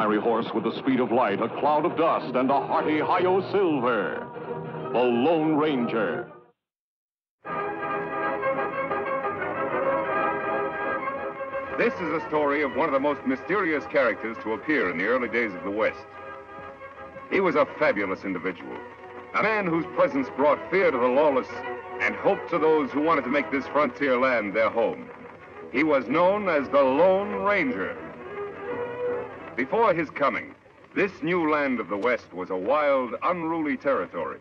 fiery horse with the speed of light, a cloud of dust, and a hearty hi-yo silver. The Lone Ranger. This is a story of one of the most mysterious characters to appear in the early days of the West. He was a fabulous individual, a man whose presence brought fear to the lawless and hope to those who wanted to make this frontier land their home. He was known as the Lone Ranger. Before his coming, this new land of the West was a wild, unruly territory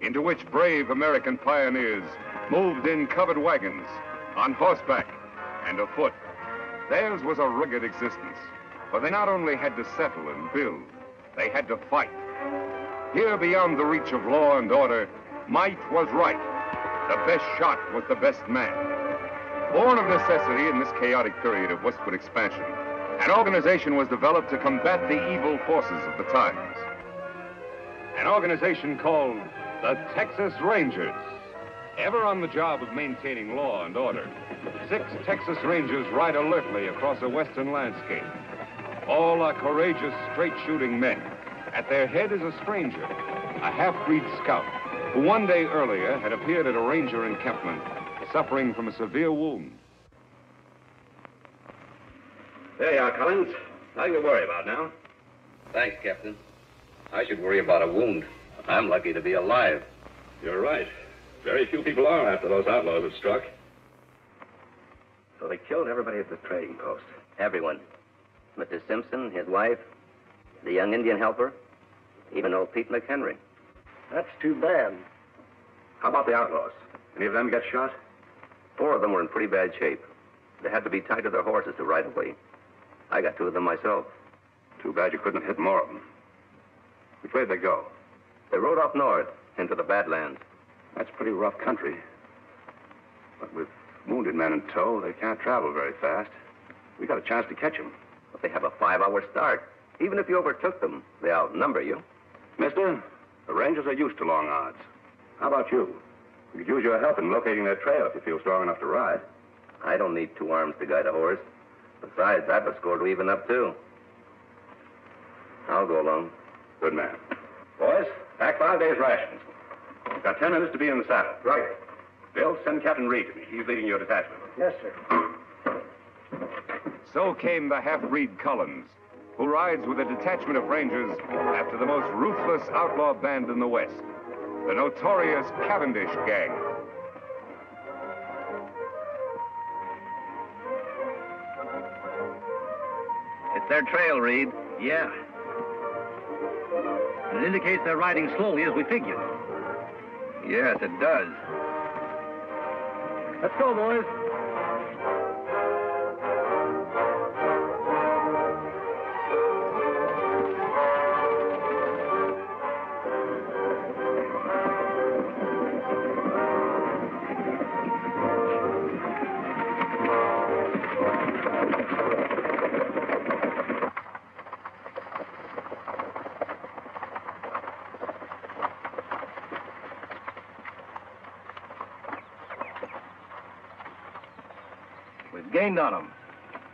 into which brave American pioneers moved in covered wagons, on horseback, and afoot. Theirs was a rugged existence, for they not only had to settle and build, they had to fight. Here, beyond the reach of law and order, might was right. The best shot was the best man. Born of necessity in this chaotic period of westward expansion, an organization was developed to combat the evil forces of the times. An organization called the Texas Rangers. Ever on the job of maintaining law and order, 6 Texas Rangers ride alertly across a western landscape. All are courageous, straight-shooting men. At their head is a stranger, a half-breed scout, who one day earlier had appeared at a ranger encampment, suffering from a severe wound. There you are, Collins. Nothing to worry about now. Thanks, Captain. I should worry about a wound. I'm lucky to be alive. You're right. Very few people are after those outlaws have struck. So they killed everybody at the trading post. Everyone. Mr. Simpson, his wife, the young Indian helper, even old Pete McHenry. That's too bad. How about the outlaws? Any of them get shot? 4 of them were in pretty bad shape. They had to be tied to their horses to ride away. I got 2 of them myself. Too bad you couldn't hit more of them. Which way did they go? They rode up north into the Badlands. That's pretty rough country. But with wounded men in tow, they can't travel very fast. We got a chance to catch them. But they have a 5-hour start. Even if you overtook them, they outnumber you. Mister, the Rangers are used to long odds. How about you? We could use your help in locating their trail if you feel strong enough to ride. I don't need 2 arms to guide a horse. Besides, I have a score to even up, too. I'll go along. Good man. Boys, pack 5 days' rations. You've got 10 minutes to be in the saddle. Right. Bill, send Captain Reed to me. He's leading your detachment. Yes, sir. So came the half-breed Collins, who rides with a detachment of Rangers after the most ruthless outlaw band in the West, the notorious Cavendish Gang. It's their trail, Reed. Yeah. It indicates they're riding slowly as we figured. Yes, it does. Let's go, boys. Gained on them.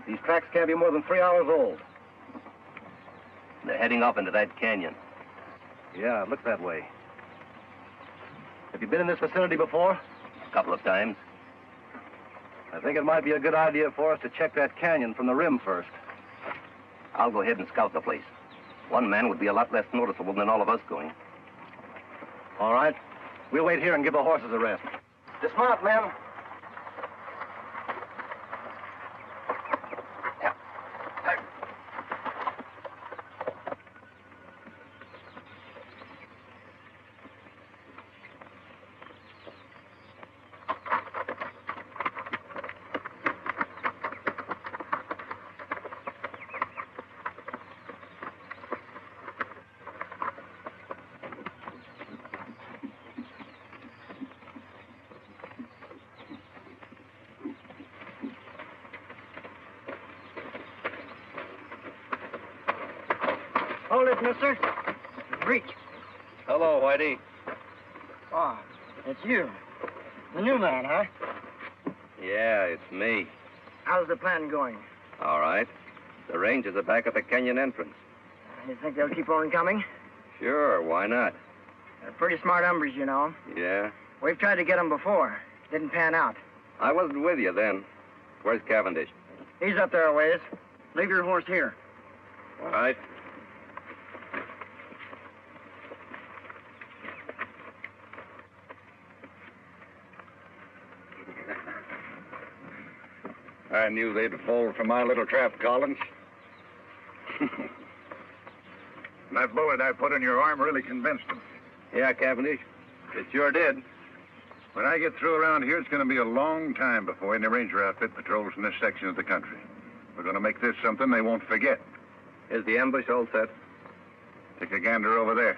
These tracks can't be more than 3 hours old. They're heading up into that canyon. Yeah, it looks that way. Have you been in this vicinity before? A couple of times. I think it might be a good idea for us to check that canyon from the rim first. I'll go ahead and scout the place. 1 man would be a lot less noticeable than all of us going. All right. We'll wait here and give the horses a rest. Dismount, men. Hold it, mister. Reach. Hello, Whitey. Oh, it's you. The new man, huh? Yeah, it's me. How's the plan going? All right. The Rangers are back at the canyon entrance. You think they'll keep on coming? Sure, why not? They're pretty smart hombres, you know. Yeah? We've tried to get them before. Didn't pan out. I wasn't with you then. Where's Cavendish? He's up there a ways. Leave your horse here. All right. I knew they'd fall for my little trap, Collins. That bullet I put in your arm really convinced them. Yeah, Cavendish. It sure did. When I get through around here, it's going to be a long time before any ranger outfit patrols in this section of the country. We're going to make this something they won't forget. Is the ambush all set? Take a gander over there.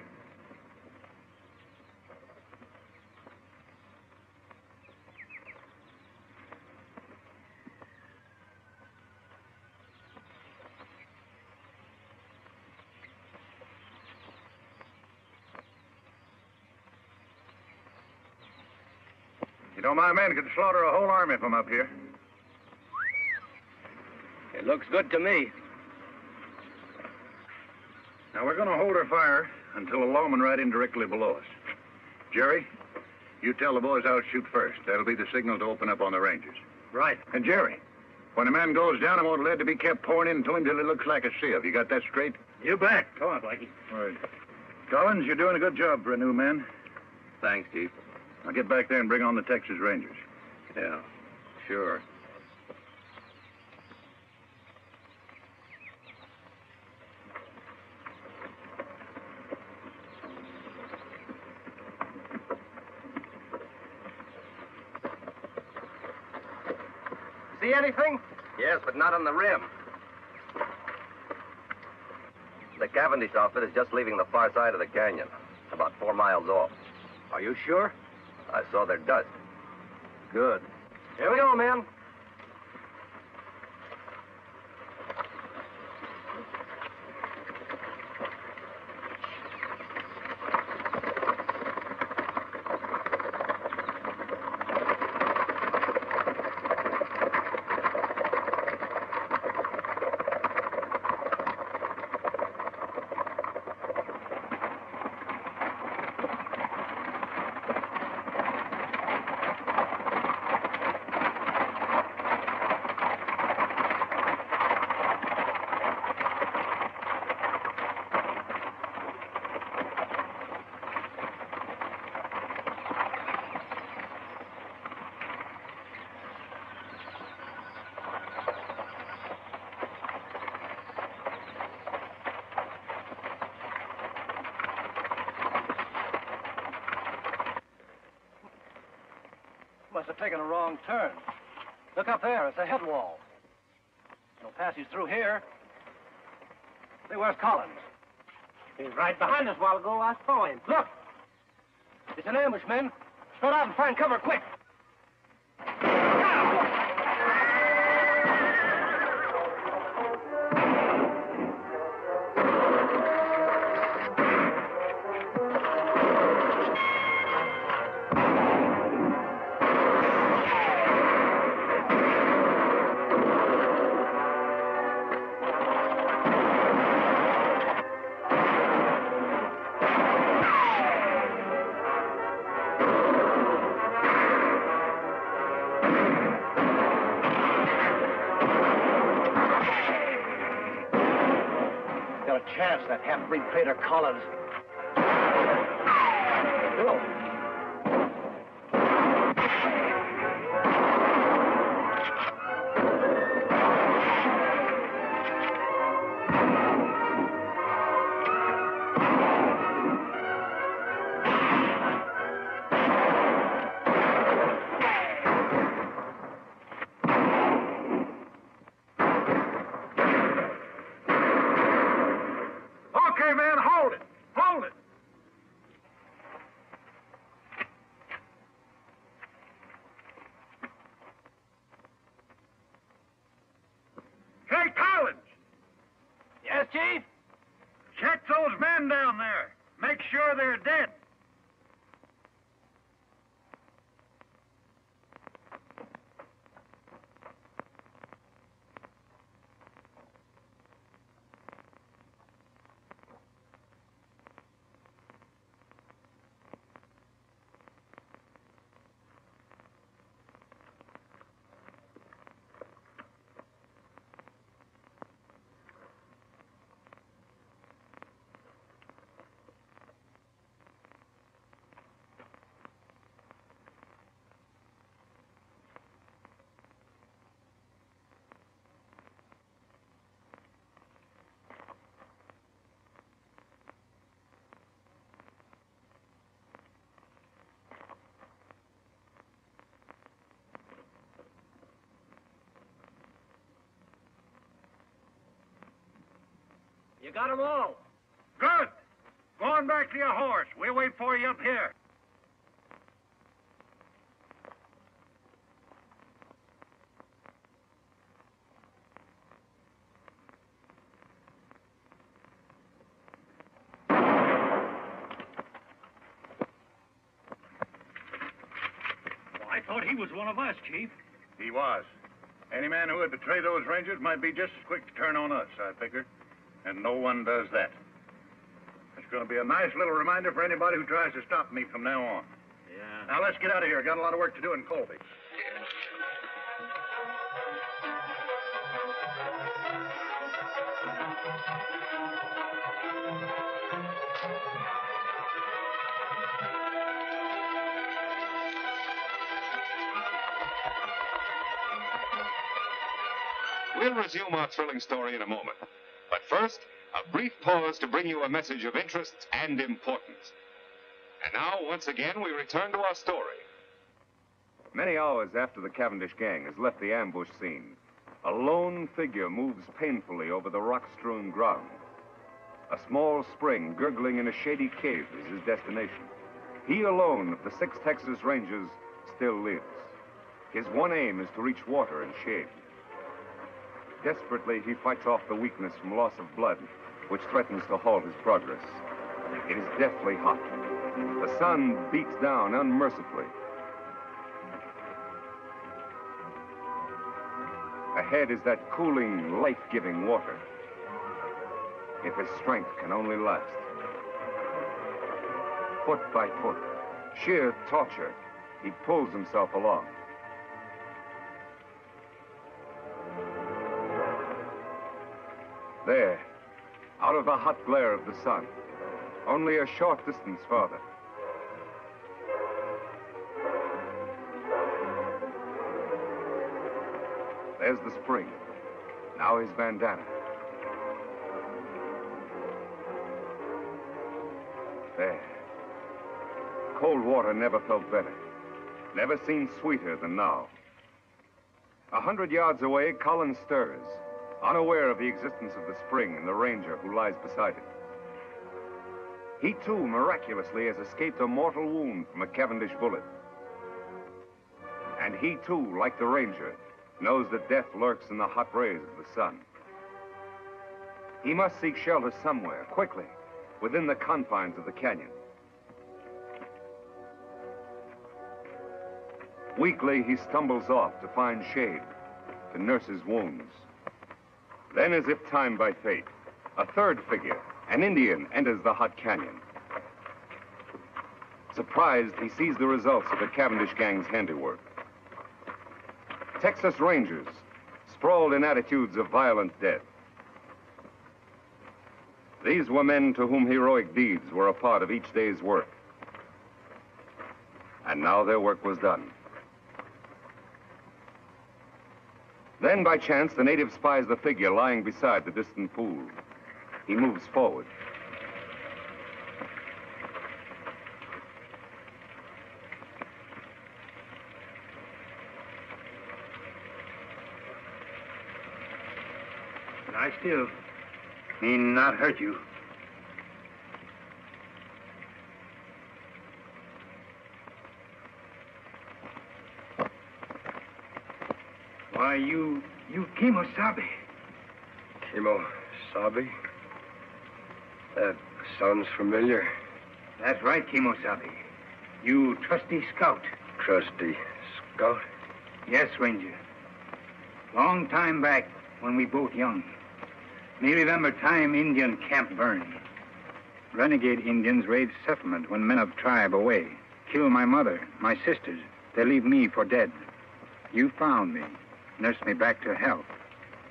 You know, my men could slaughter a whole army from up here. It looks good to me. Now, we're going to hold our fire until a lawman right in directly below us. Jerry, you tell the boys I'll shoot first. That'll be the signal to open up on the Rangers. Right. And Jerry, when a man goes down, I want lead to be kept pouring into him till it looks like a sieve. You got that straight? You bet. Come on, Blackie. All right. Collins, you're doing a good job for a new man. Thanks, Chief. Now get back there and bring on the Texas Rangers. Yeah, sure. See anything? Yes, but not on the rim. The Cavendish outfit is just leaving the far side of the canyon, about 4 miles off. Are you sure? I saw their dust. Good. Here we go, men. Must have taken a wrong turn. Look up there. It's a head wall. No passage through here. See, where's Collins? He was right behind us a while ago. I saw him. Look! It's an ambush, men. Spread out and find cover, quick! Chance, that half-breed traitor Collins. Go. You got 'em all. Good. Go on back to your horse. We'll wait for you up here. I thought he was one of us, Chief. He was. Any man who would betray those Rangers might be just as quick to turn on us, I figure. And no one does that. It's going to be a nice little reminder for anybody who tries to stop me from now on. Yeah. Now, let's get out of here. Got a lot of work to do in Colby. We'll resume our thrilling story in a moment. But first, a brief pause to bring you a message of interest and importance. And now, once again, we return to our story. Many hours after the Cavendish gang has left the ambush scene, a lone figure moves painfully over the rock-strewn ground. A small spring gurgling in a shady cave is his destination. He alone of the 6 Texas Rangers still lives. His one aim is to reach water and shade. Desperately, he fights off the weakness from loss of blood, which threatens to halt his progress. It is deathly hot. The sun beats down unmercifully. Ahead is that cooling, life-giving water. If his strength can only last. Foot by foot, sheer torture, he pulls himself along. There, out of the hot glare of the sun, only a short distance farther. There's the spring. Now his bandana. There. Cold water never felt better. Never seemed sweeter than now. 100 yards away, Collins stirs, unaware of the existence of the spring and the ranger who lies beside it. He, too, miraculously has escaped a mortal wound from a Cavendish bullet. And he, too, like the ranger, knows that death lurks in the hot rays of the sun. He must seek shelter somewhere, quickly, within the confines of the canyon. Weakly, he stumbles off to find shade, to nurse his wounds. Then, as if timed by fate, a third figure, an Indian, enters the hot canyon. Surprised, he sees the results of the Cavendish gang's handiwork. Texas Rangers, sprawled in attitudes of violent death. These were men to whom heroic deeds were a part of each day's work. And now their work was done. Then, by chance, the native spies the figure lying beside the distant pool. He moves forward. Lie still. He not hurt you. Why, you Kimosabe. Kimosabe? That sounds familiar. That's right, Kimosabe. You trusty scout. Trusty scout? Yes, Ranger. Long time back, when we both young. Me remember time Indian camp burned. Renegade Indians raid settlement when men of tribe away. Kill my mother, my sisters. They leave me for dead. You found me. Nursed me back to health.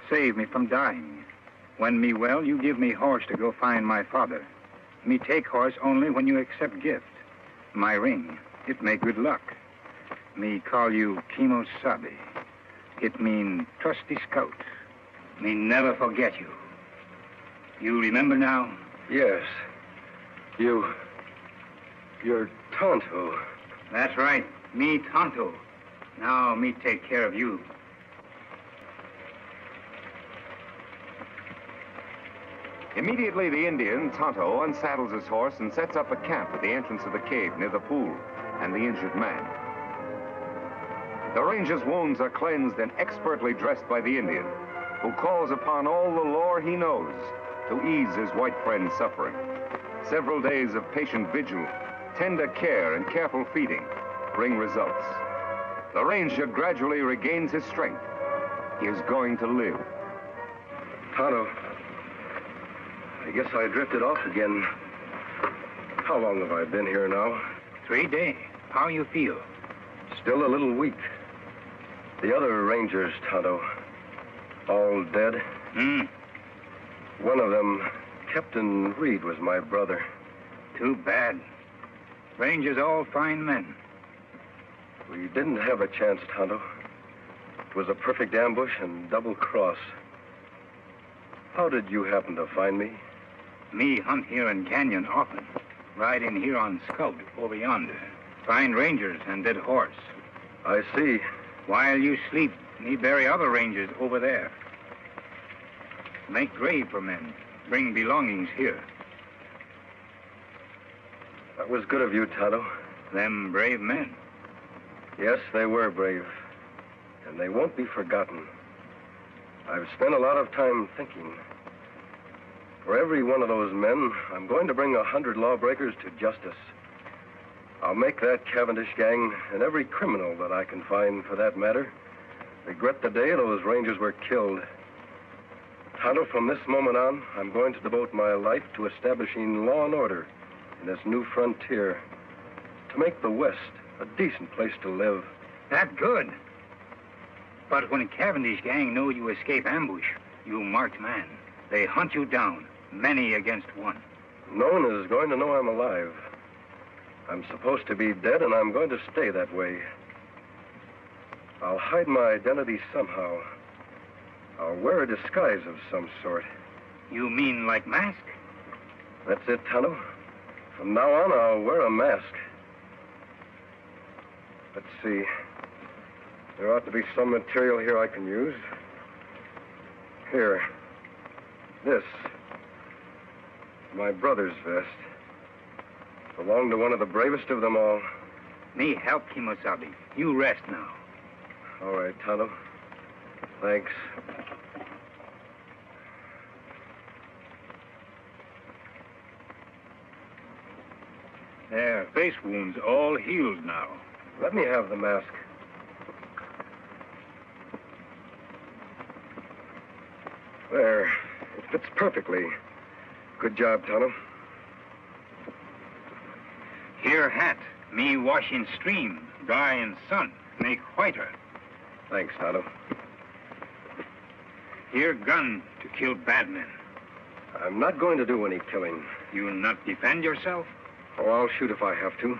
Saved me from dying. When me well, you give me horse to go find my father. Me take horse only when you accept gift. My ring, it make good luck. Me call you Kimosabe. It mean trusty scout. Me never forget you. You remember now? Yes. You're Tonto. That's right. Me Tonto. Now me take care of you. Immediately, the Indian, Tonto, unsaddles his horse and sets up a camp at the entrance of the cave near the pool and the injured man. The ranger's wounds are cleansed and expertly dressed by the Indian, who calls upon all the lore he knows to ease his white friend's suffering. Several days of patient vigil, tender care, and careful feeding bring results. The ranger gradually regains his strength. He is going to live. Tonto, I guess I drifted off again. How long have I been here now? 3 days. How you feel? Still a little weak. The other rangers, Tonto, all dead. One of them, Captain Reed, was my brother. Too bad. Rangers all fine men. We didn't have a chance, Tonto. It was a perfect ambush and double cross. How did you happen to find me? Me hunt here in Canyon often. Ride in here on scout over yonder. Find rangers and dead horse. I see. While you sleep, me bury other rangers over there. Make grave for men. Bring belongings here. That was good of you, Tonto. Them brave men. Yes, they were brave. And they won't be forgotten. I've spent a lot of time thinking. For every one of those men, I'm going to bring 100 lawbreakers to justice. I'll make that Cavendish gang, and every criminal that I can find, for that matter, regret the day those rangers were killed. Tonto, from this moment on, I'm going to devote my life to establishing law and order in this new frontier, to make the West a decent place to live. That good. But when Cavendish gang know you escape ambush, you marked man. They hunt you down, many against one. No one is going to know I'm alive. I'm supposed to be dead, and I'm going to stay that way. I'll hide my identity somehow. I'll wear a disguise of some sort. You mean like mask? That's it, Tonto. From now on, I'll wear a mask. Let's see. There ought to be some material here I can use. Here. This. My brother's vest. Belonged to one of the bravest of them all. Me help, Kimosabe. You rest now. All right, Tonto. Thanks. Their face wounds all healed now. Let me have the mask. There. It fits perfectly. Good job, Tonto. Here hat. Me wash in stream, dry in sun, make whiter. Thanks, Tonto. Here gun to kill bad men. I'm not going to do any killing. You not defend yourself? Oh, I'll shoot if I have to.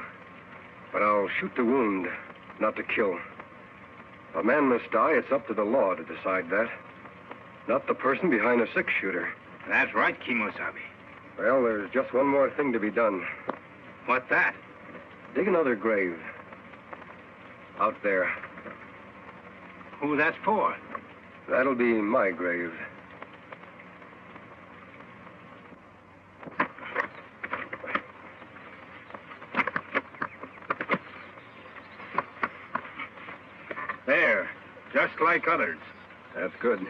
But I'll shoot to wound, not to kill. If a man must die, it's up to the law to decide that. Not the person behind a six-shooter. That's right, Kimosabe. Well, there's just one more thing to be done. What's that? Dig another grave. Out there. Who that's for? That'll be my grave. There, just like others. That's good.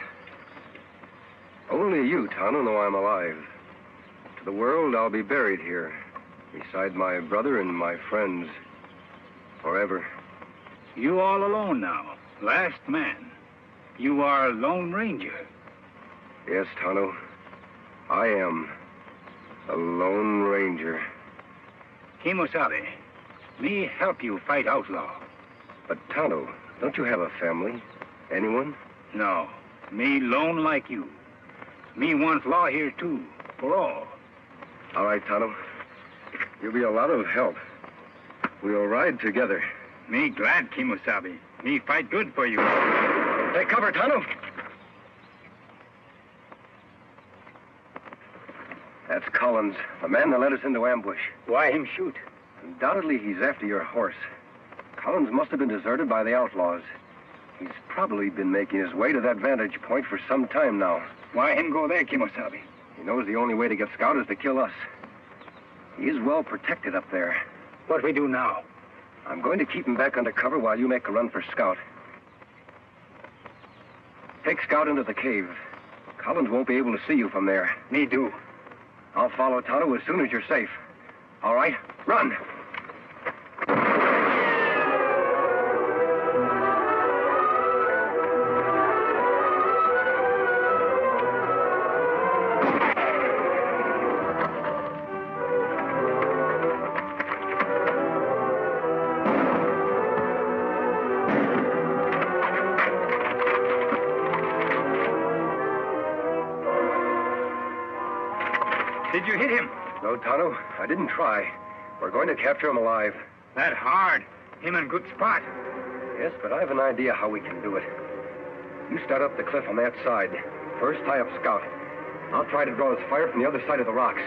Only you, Tonto, know I'm alive. To the world, I'll be buried here, beside my brother and my friends, forever. You all alone now, last man. You are a lone ranger. Yes, Tonto. I am a lone ranger. Kimosabe, me help you fight outlaw. But, Tonto, don't you have a family? Anyone? No, me lone like you. Me want law here, too, for all. All right, Tonto. You'll be a lot of help. We'll ride together. Me glad, Kimosabe. Me fight good for you. Take cover, Tonto. That's Collins, the man that led us into ambush. Why him shoot? Undoubtedly, he's after your horse. Collins must have been deserted by the outlaws. He's probably been making his way to that vantage point for some time now. Why him go there, Kimosabe? He knows the only way to get Scout is to kill us. He is well protected up there. What we do now? I'm going to keep him back under cover while you make a run for Scout. Take Scout into the cave. Collins won't be able to see you from there. Me do. I'll follow Tonto as soon as you're safe. All right, run. Did you hit him? No, Tonto, I didn't try. We're going to capture him alive. That hard. Him in good spot. Yes, but I have an idea how we can do it. You start up the cliff on that side. First, tie up Scout. I'll try to draw his fire from the other side of the rocks.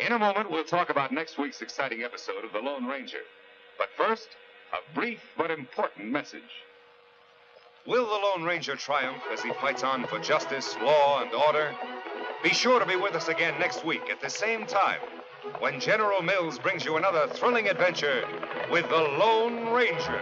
In a moment, we'll talk about next week's exciting episode of The Lone Ranger. But first, a brief but important message. Will the Lone Ranger triumph as he fights on for justice, law, and order? Be sure to be with us again next week at the same time when General Mills brings you another thrilling adventure with the Lone Ranger.